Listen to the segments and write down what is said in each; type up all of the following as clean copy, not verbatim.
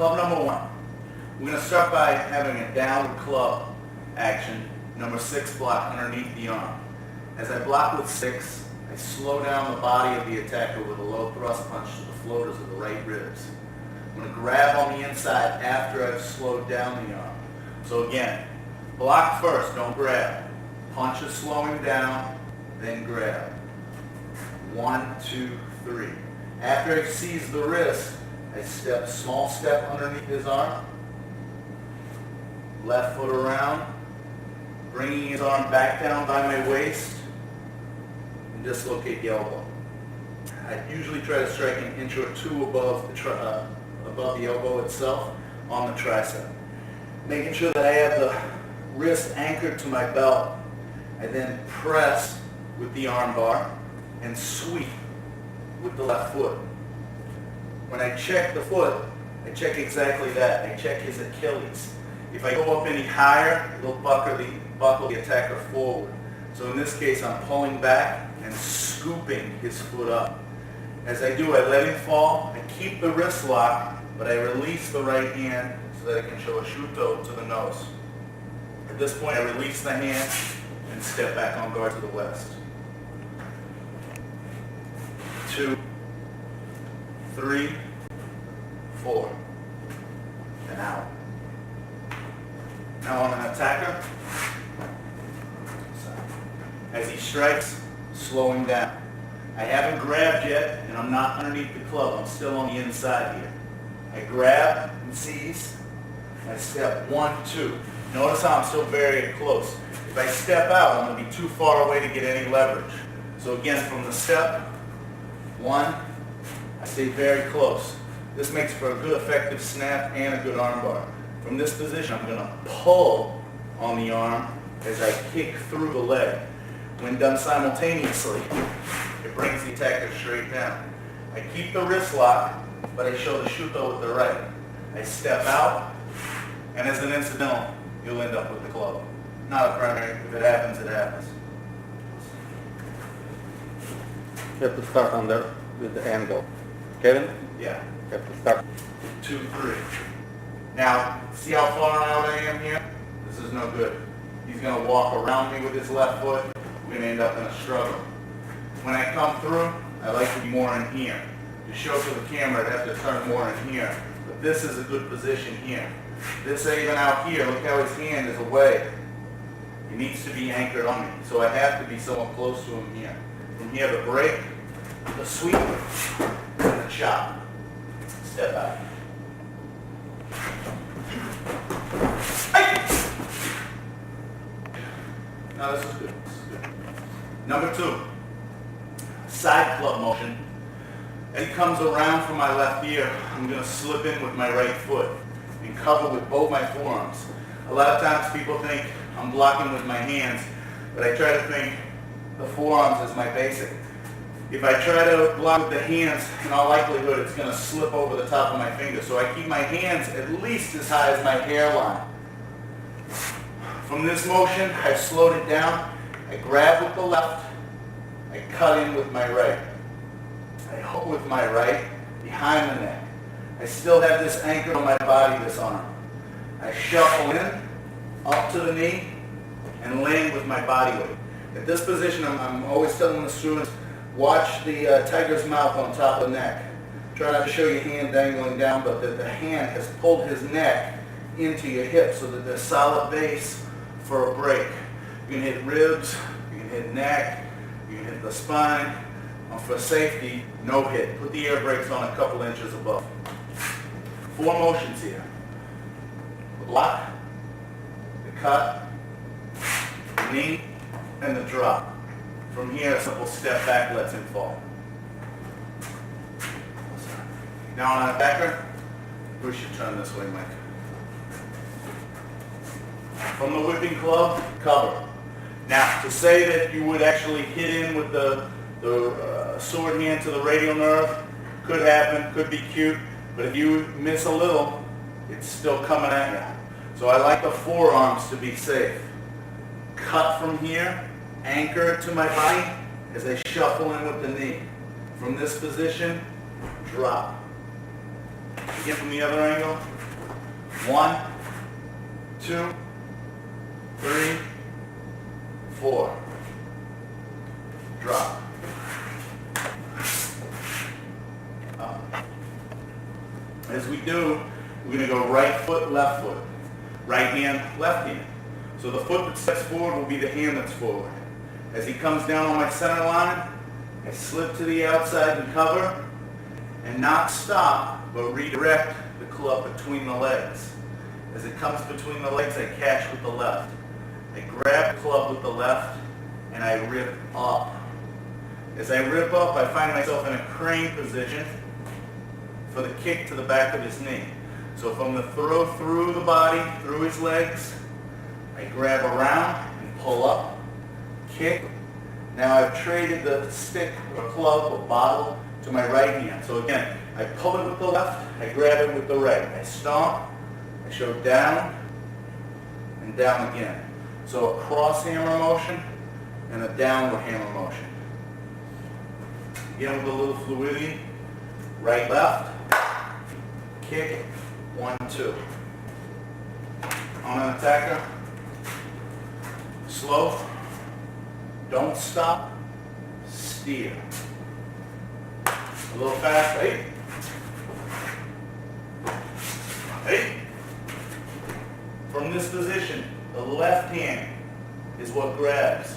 Club number 1. We're going to start by having a downward club action, number 6 block underneath the arm. As I block with 6, I slow down the body of the attacker with a low thrust punch to the floaters of the right ribs. I'm going to grab on the inside after I've slowed down the arm. So again, block first, don't grab. Punch is slowing down, then grab. 1, 2, 3. After I seize the wrist, I step, small step underneath his arm, left foot around, bringing his arm back down by my waist, and dislocate the elbow. I usually try to strike an inch or two above the elbow itself on the tricep. Making sure that I have the wrist anchored to my belt. I then press with the arm bar and sweep with the left foot. When I check the foot, I check exactly that. I check his Achilles. If I go up any higher, it'll buckle the attacker forward. So in this case, I'm pulling back and scooping his foot up. As I do, I let him fall. I keep the wrist locked, but I release the right hand so that I can show a shuto to the nose. At this point, I release the hand and step back on guard to the west. 2, 3, 4, and out. Now on an attacker, as he strikes, slowing down. I haven't grabbed yet, and I'm not underneath the club. I'm still on the inside here. I grab and seize. I step 1, 2. Notice how I'm still very close. If I step out, I'm going to be too far away to get any leverage. So again, from the step, 1, I stay very close. This makes for a good effective snap and a good arm bar. From this position, I'm going to pull on the arm as I kick through the leg. When done simultaneously, it brings the attacker straight down. I keep the wrist lock, but I show the shuto with the right. I step out, and as an incidental, you'll end up with the club. Not a primary. If it happens, it happens. You have to start on there with the angle. Kevin? Yeah. You have to start. 2, 3. Now, see how far out I am here? This is no good. He's going to walk around me with his left foot. We're going to end up in a struggle. When I come through, I like to be more in here. To show to the camera, I'd have to turn more in here. But this is a good position here. This even out here, look how his hand is away. He needs to be anchored on me. So I have to be somewhat close to him here. From here, the break, the sweep, and the chop. Step out. Now this is good. Number 2, side club motion. As he comes around from my left ear, I'm going to slip in with my right foot and cover with both my forearms. A lot of times people think I'm blocking with my hands, but I try to think the forearms is my basic. If I try to block with the hands, in all likelihood it's going to slip over the top of my finger. So I keep my hands at least as high as my hairline. From this motion, I've slowed it down. I grab with the left. I cut in with my right. I hook with my right behind the neck. I still have this anchored on my body, this arm. I shuffle in, up to the knee, and land with my body weight. At this position, I'm always telling the students, watch the tiger's mouth on top of the neck. Try not to show your hand dangling down, but that the hand has pulled his neck into your hip so that there's solid base for a break. You can hit ribs, you can hit neck, you can hit the spine. For safety, no hit. Put the air brakes on a couple inches above. 4 motions here. The block, the cut, the knee, and the drop. From here, a simple step back lets him fall. Now on an attacker, Bruce should turn this way, Mike. From the whipping club, cover. Now, to say that you would actually hit in with the sword hand to the radial nerve, could happen, could be cute, but if you miss a little, it's still coming at you. So I like the forearms to be safe. Cut from here, anchor to my body as I shuffle in with the knee. From this position, drop. Again from the other angle. 1, 2, 3, 4. Drop. Up. As we do, we're going to go right foot, left foot. Right hand, left hand. So the foot that steps forward will be the hand that's forward. As he comes down on my center line, I slip to the outside and cover, and not stop, but redirect the club between the legs. As it comes between the legs, I catch with the left. I grab the club with the left, and I rip up. As I rip up, I find myself in a crane position for the kick to the back of his knee. So from the throw through the body, through his legs, I grab around and pull up, kick. Now I've traded the stick or club or bottle to my right hand. So again, I pull it with the left, I grab it with the right. I stomp, I show down, and down again. So a cross hammer motion and a downward hammer motion. Again with a little fluidity. Right, left, kick, 1, 2. On an attacker, slow, don't stop, steer. A little fast, hey. Hey. From this position, the left hand is what grabs.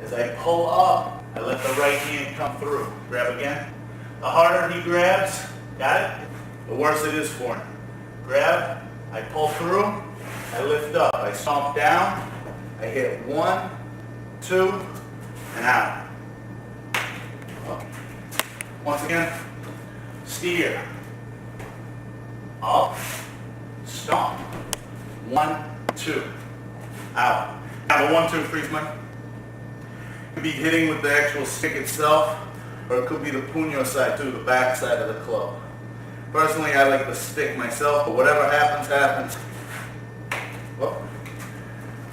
As I pull up, I let the right hand come through. Grab again. The harder he grabs, got it? The worse it is for him. Grab, I pull through, I lift up, I stomp down, I hit 1, 2, and out. Up. Once again, steer, up, stomp, 1, 2, out. Now the 1, 2 freeze man. Could be hitting with the actual stick itself, or it could be the puño side too, the back side of the club. Personally, I like the stick myself, but whatever happens, happens. Whoop.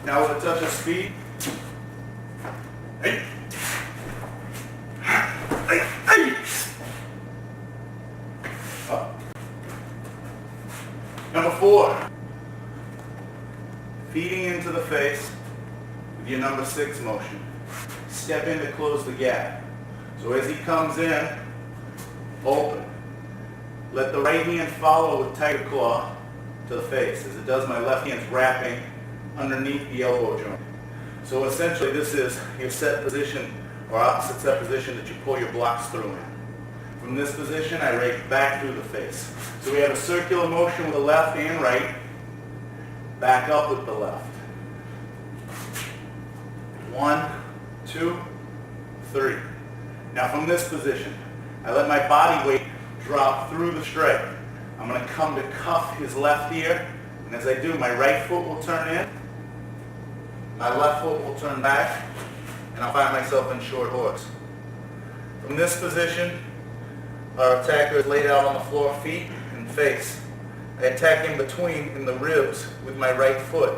Now with a touch of speed. Hey. Hey. Hey. Up. Number 4. Feeding into the face with your number 6 motion. Step in to close the gap. So as he comes in, open. Let the right hand follow with tiger claw to the face. As it does, my left hand's wrapping underneath the elbow joint. So essentially this is your set position or opposite set position that you pull your blocks through in. From this position, I rake back through the face. So we have a circular motion with the left and right, back up with the left. 1, 2, 3. Now from this position, I let my body weight drop through the strike. I'm going to come to cuff his left ear, and as I do, my right foot will turn in, my left foot will turn back, and I'll find myself in short horse. From this position, our attacker is laid out on the floor, feet and face. I attack in between in the ribs with my right foot.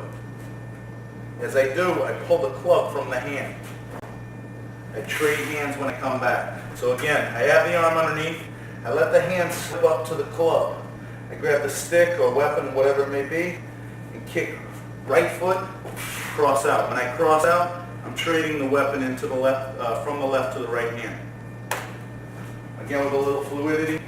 As I do, I pull the club from the hand. I trade hands when I come back. So again, I have the arm underneath. I let the hand slip up to the club. I grab the stick or weapon, whatever it may be, and kick right foot, cross out. When I cross out, I'm trading the weapon into the left, from the left to the right hand. Again with a little fluidity.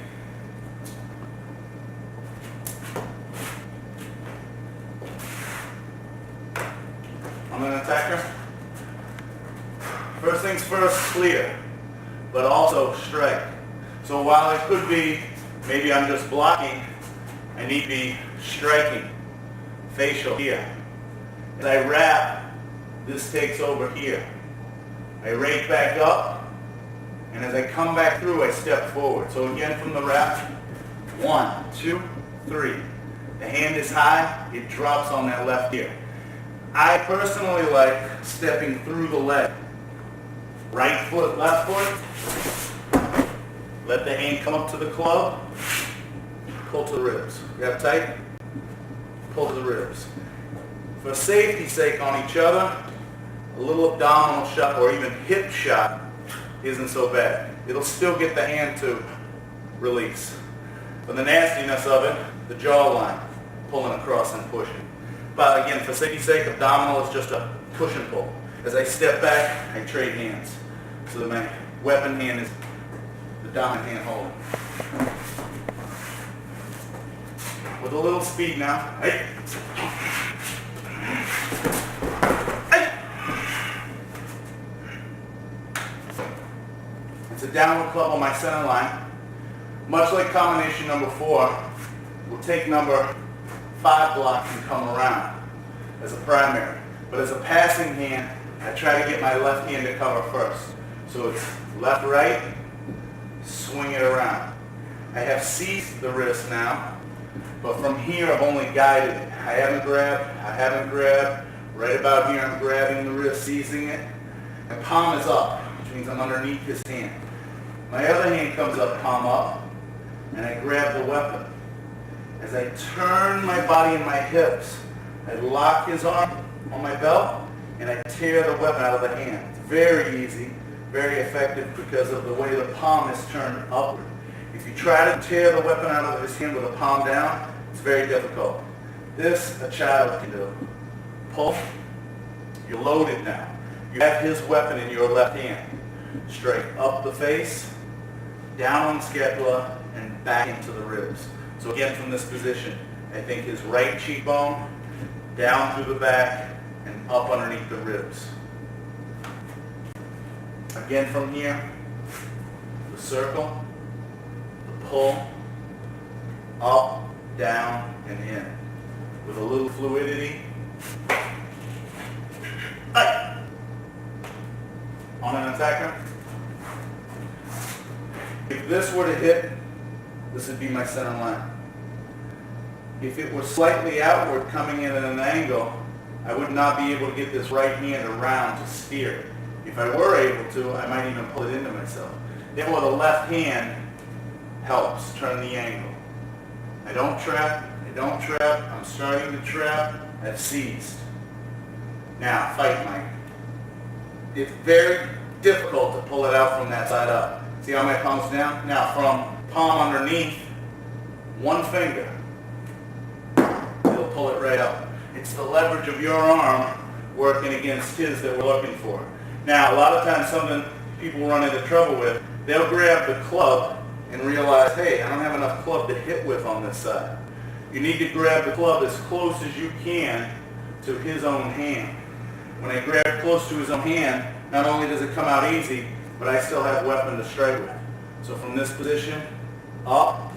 I'm an attacker. First things first, clear, but also strike. So while it could be, maybe I'm just blocking, I need to be striking, facial here. As I wrap, this takes over here. I rake back up, and as I come back through, I step forward. So again from the wrap, 1, 2, 3. The hand is high, it drops on that left ear. I personally like stepping through the leg. Right foot, left foot. Let the hand come up to the club. Pull to the ribs. Grab tight. Pull to the ribs. For safety's sake on each other, a little abdominal shot or even hip shot isn't so bad. It'll still get the hand to release. For the nastiness of it, the jawline, pulling across and pushing. But again, for safety's sake, abdominal is just a push and pull. As I step back, I trade hands. So that my weapon hand is the dominant hand holding. With a little speed now. Hey. Hey. It's a downward club on my center line. Much like combination number 4, we'll take number 5 block and come around as a primary. But as a passing hand, I try to get my left hand to cover first. So it's left, right, swing it around. I have seized the wrist now, but from here I've only guided it. I haven't grabbed. Right about here I'm grabbing the wrist, seizing it. And palm is up, which means I'm underneath his hand. My other hand comes up, palm up, and I grab the weapon. As I turn my body and my hips, I lock his arm on my belt, and I tear the weapon out of the hand. It's very easy, very effective because of the way the palm is turned upward. If you try to tear the weapon out of his hand with the palm down, it's very difficult. This a child can do. Pull. You're loaded now. You have his weapon in your left hand. Straight up the face, down on scapula, and back into the ribs. So again, from this position, I think his right cheekbone, down through the back, and up underneath the ribs. Again from here, the circle, the pull, up, down, and in. With a little fluidity. Hey. On an attacker. If this were to hit, this would be my center line. If it were slightly outward coming in at an angle, I would not be able to get this right hand around to steer. If I were able to, I might even pull it into myself. Therefore, the left hand helps turn the angle. I don't trap, I'm starting to trap, I've seized. Now, fight Mike. It's very difficult to pull it out from that side up. See how my palm's down? Now, from palm underneath, one finger, it'll pull it right up. It's the leverage of your arm working against his that we're looking for. Now, a lot of times something people run into trouble with, they'll grab the club and realize, hey, I don't have enough club to hit with on this side. You need to grab the club as close as you can to his own hand. When I grab close to his own hand, not only does it come out easy, but I still have weapon to strike with. So from this position, up,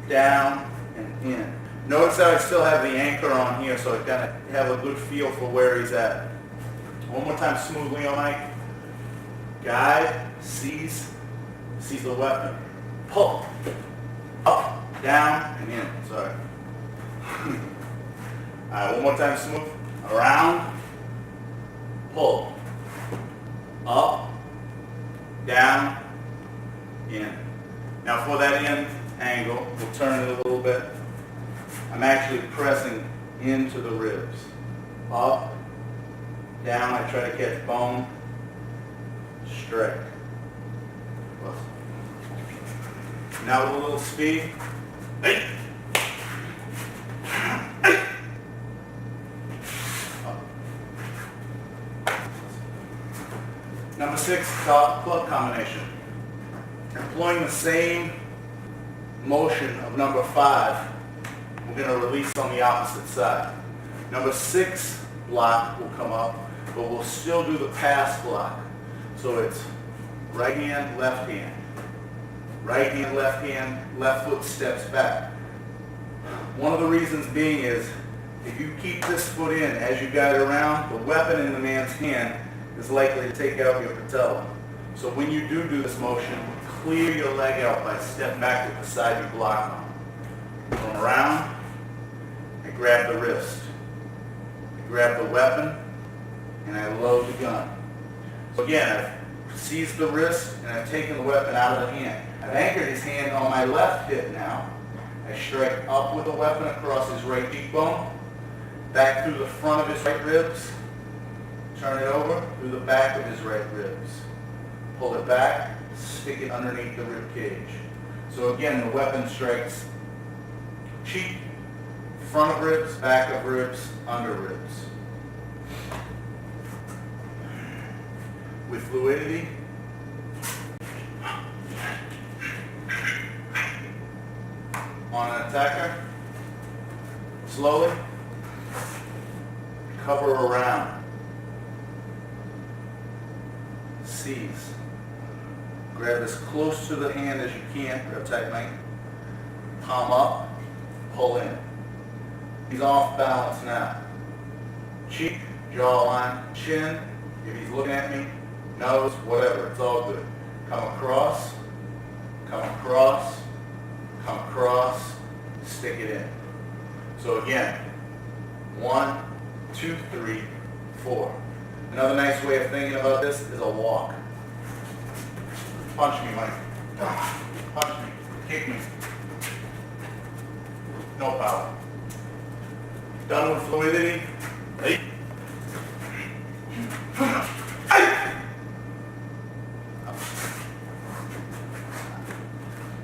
down, and in. Notice how I still have the anchor on here, so I kind of have a good feel for where he's at. One more time smoothly on Mike. Guide, seize the weapon. Pull, up, down, and in. Sorry. All right, one more time smooth. Around, pull, up, down, in. Now for that in angle, we'll turn it a little bit. I'm actually pressing into the ribs. Up, down, I try to catch bone, straight. Now with a little speed. Hey. Hey. Number 6, club combination. Employing the same motion of number 5, we're going to release on the opposite side. Number 6 block will come up, but we'll still do the pass block. So it's right hand, left hand. Right hand, left foot steps back. One of the reasons being is, if you keep this foot in as you guide around, the weapon in the man's hand is likely to take out your patella. So when you do this motion, clear your leg out by stepping back to the side you block on. From around, I grab the wrist. I grab the weapon, and I load the gun. So again, I've seized the wrist, and I've taken the weapon out of the hand. I've anchored his hand on my left hip now. I strike up with the weapon across his right cheekbone, back through the front of his right ribs, turn it over through the back of his right ribs. Pull it back, stick it underneath the rib cage. So again, the weapon strikes cheek, front of ribs, back of ribs, under ribs. With fluidity, on an attacker, slowly, cover around, seize. Grab as close to the hand as you can, grab tightly, palm up, pull in. He's off balance now. Cheek, jawline, chin, if he's looking at me, nose, whatever, it's all good. Come across, come across, come across, stick it in. So again, 1, 2, 3, 4. Another nice way of thinking about this is a walk. Punch me, Mike. Punch me. Kick me. No power. Done with fluidity. Hey.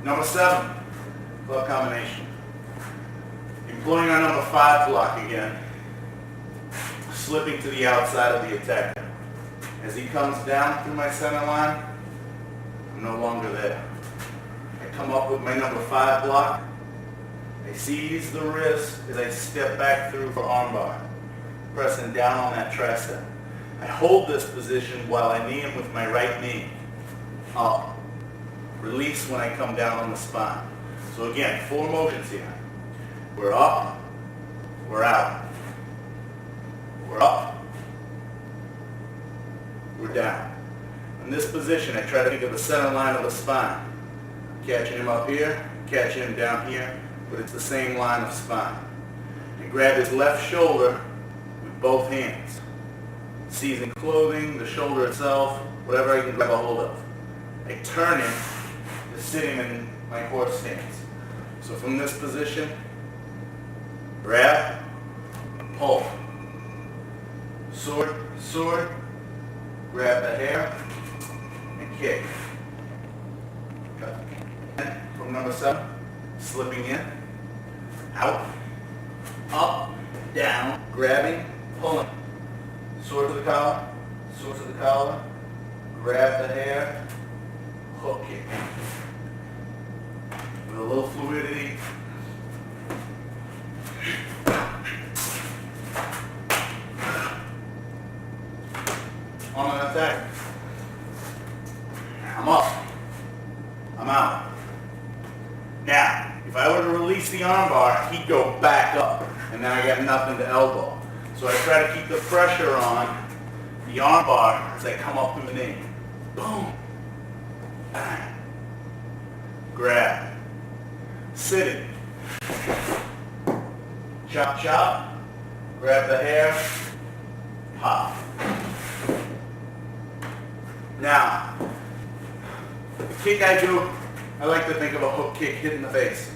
Number 7, club combination. Employing our number 5 block again. Slipping to the outside of the attacker. As he comes down through my center line, I'm no longer there. I come up with my number 5 block. I seize the wrist as I step back through for armbar, pressing down on that tricep. I hold this position while I knee him with my right knee. Up. Release when I come down on the spine. So again, 4 motions here. We're up, we're out. We're up, we're down. In this position, I try to think of the center line of the spine. Catching him up here, catching him down here, but it's the same line of spine. I grab his left shoulder with both hands, seizing clothing, the shoulder itself, whatever I can grab a hold of. I turn him to sit him in my horse stance. So from this position, grab, pull. Sword, sword, grab the hair, and kick. Okay. From number 7, slipping in, out, up, down, grabbing, pulling. Sword to the collar, grab the hair, hook kick. With a little fluidity. On an attack. I'm up. I'm out. Now, if I were to release the armbar, he'd go back up, and then I got nothing to elbow. So I try to keep the pressure on the armbar as I come up to the knee. Boom. Bang. Grab. Sitting. Chop, chop. Grab the hair. Pop. Now, the kick I do, I like to think of a hook kick hit in the face.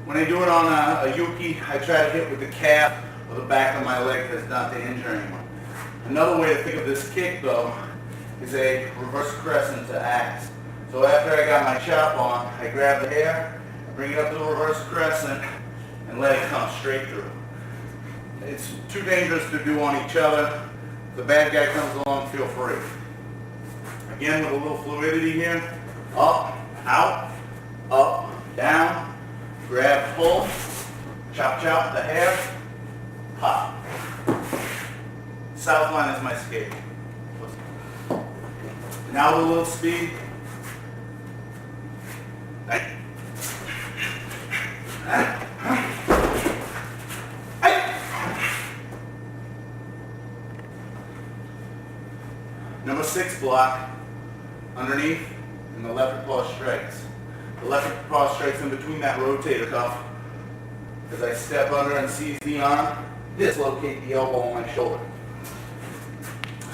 When I do it on a yuki, I try to hit with the calf or the back of my leg that's not to injure anyone. Another way to think of this kick, though, is a reverse crescent to axe. So after I got my chop on, I grab the hair, bring it up to the reverse crescent, and let it come straight through. It's too dangerous to do on each other. If the bad guy comes along, feel free. Again, with a little fluidity here. Up, out, up, down, grab, pull, chop, chop the hair, pop. South line is my skate. Now with a little speed. Number 6 block, underneath, and the left paw strikes. The left paw strikes in between that rotator cuff. As I step under and seize the arm, dislocate the elbow on my shoulder.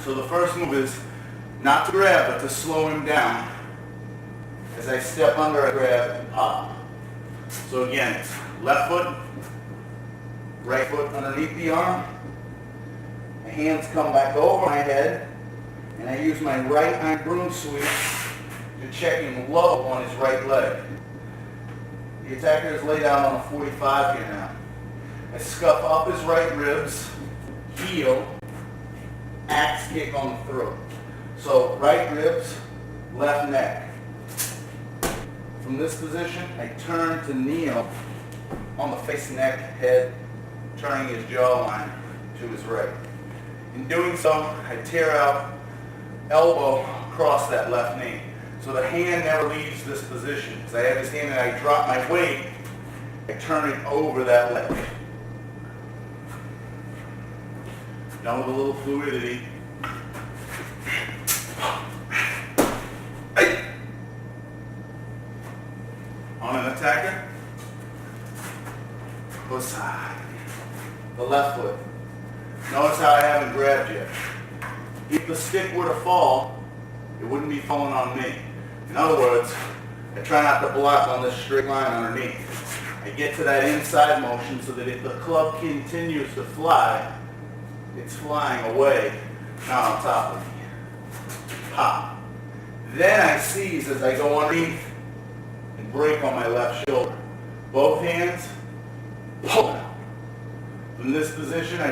So the first move is not to grab, but to slow him down. As I step under, I grab and pop. So again, it's left foot, right foot underneath the arm. My hands come back over my head, and I use my right iron broom sweep to check him low on his right leg. The attacker is laid out on a 45 here now. I scuff up his right ribs, heel, axe kick on the throat. So right ribs, left neck. From this position, I turn to kneel on the face, neck, head, turning his jawline to his right. In doing so, I tear out elbow across that left knee. So the hand never leaves this position. As I have his hand and I drop my weight, I turn it over that leg. Done with a little fluidity. On an attacker, go side. The left foot. Notice how I haven't grabbed yet. If the stick were to fall, it wouldn't be falling on me. In other words, I try not to block on this straight line underneath. I get to that inside motion so that if the club continues to fly, it's flying away, not on top of me. Pop. Then I seize as I go underneath and break on my left shoulder. Both hands, pull out. From this position, I